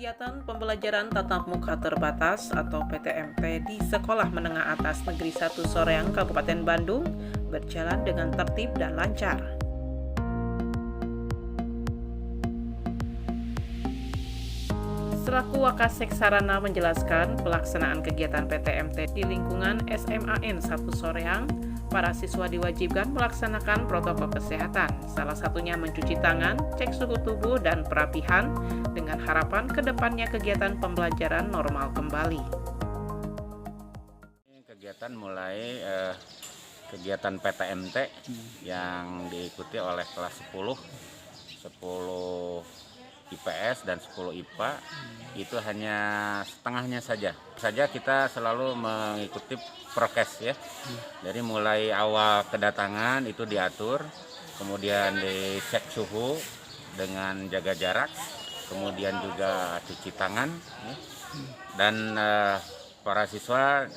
Kegiatan pembelajaran tatap muka terbatas atau PTMT di Sekolah Menengah Atas Negeri 1 Soreang, Kabupaten Bandung berjalan dengan tertib dan lancar. Selaku Wakasek Sarana menjelaskan pelaksanaan kegiatan PTMT di lingkungan SMAN 1 Soreang, para siswa diwajibkan melaksanakan protokol kesehatan, salah satunya mencuci tangan, cek suhu tubuh, dan perapihan, dengan harapan kedepannya kegiatan pembelajaran normal kembali. Kegiatan mulai kegiatan PTMT yang diikuti oleh kelas 10 IPS dan 10 IPA, itu hanya setengahnya saja. Kita selalu mengikuti prokes ya. Dari mulai awal kedatangan itu diatur, kemudian dicek suhu dengan jaga jarak, kemudian juga cuci tangan ya. Dan para siswa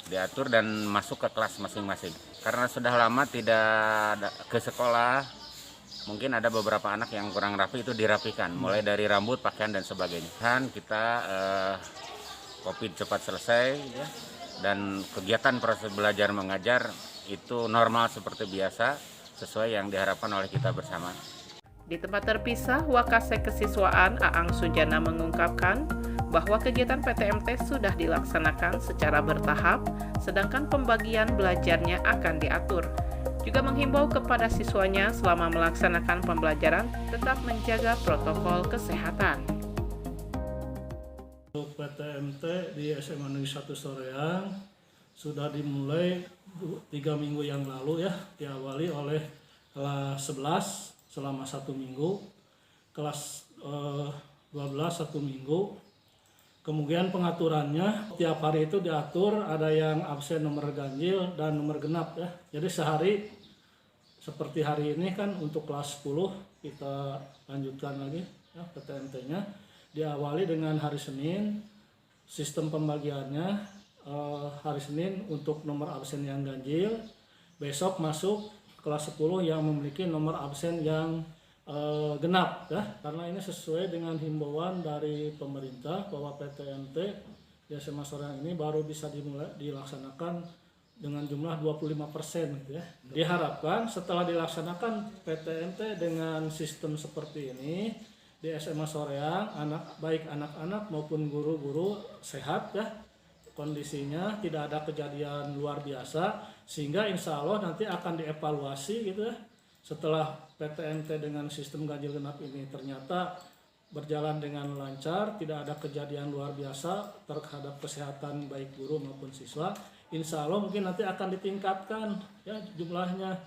diatur dan masuk ke kelas masing-masing. Karena sudah lama tidak ke sekolah, mungkin ada beberapa anak yang kurang rapi, itu dirapikan, mulai dari rambut, pakaian, dan sebagainya. Dan kita COVID cepat selesai ya, dan kegiatan proses belajar mengajar itu normal seperti biasa, sesuai yang diharapkan oleh kita bersama. Di tempat terpisah, Wakasek Kesiswaan Aang Sujana mengungkapkan bahwa kegiatan PTMT sudah dilaksanakan secara bertahap, sedangkan pembagian belajarnya akan diatur. Juga menghimbau kepada siswanya selama melaksanakan pembelajaran tetap menjaga protokol kesehatan. Untuk PTMT di SMA Negeri 1 Soreang sudah dimulai 3 minggu yang lalu ya, diawali oleh kelas 11 selama 1 minggu, kelas 12 1 minggu. Kemudian pengaturannya tiap hari itu diatur, ada yang absen nomor ganjil dan nomor genap ya. Jadi sehari seperti hari ini kan untuk kelas 10 kita lanjutkan lagi ya, PTMT-nya. Diawali dengan hari Senin, sistem pembagiannya hari Senin untuk nomor absen yang ganjil. Besok masuk kelas 10 yang memiliki nomor absen yang genap ya, karena ini sesuai dengan himbauan dari pemerintah bahwa PTMT di SMA Soreang ini baru bisa dilaksanakan dengan jumlah 25% gitu ya. Diharapkan setelah dilaksanakan PTMT dengan sistem seperti ini di SMA Soreang, baik anak-anak maupun guru-guru sehat ya, kondisinya tidak ada kejadian luar biasa, sehingga insya Allah nanti akan dievaluasi gitu ya. Setelah PTMT dengan sistem ganjil genap ini ternyata berjalan dengan lancar, tidak ada kejadian luar biasa terhadap kesehatan baik guru maupun siswa, insya Allah mungkin nanti akan ditingkatkan ya jumlahnya.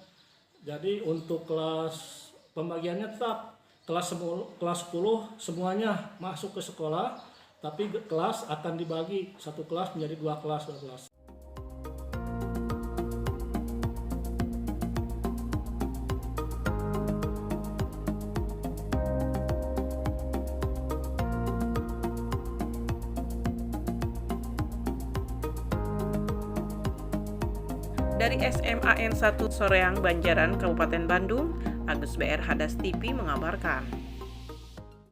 Jadi untuk kelas pembagiannya tetap kelas 10 semuanya masuk ke sekolah, tapi kelas akan dibagi satu kelas menjadi dua kelas. Dari SMAN 1 Soreang, Banjaran, Kabupaten Bandung, Agus BR Hadas TV mengabarkan.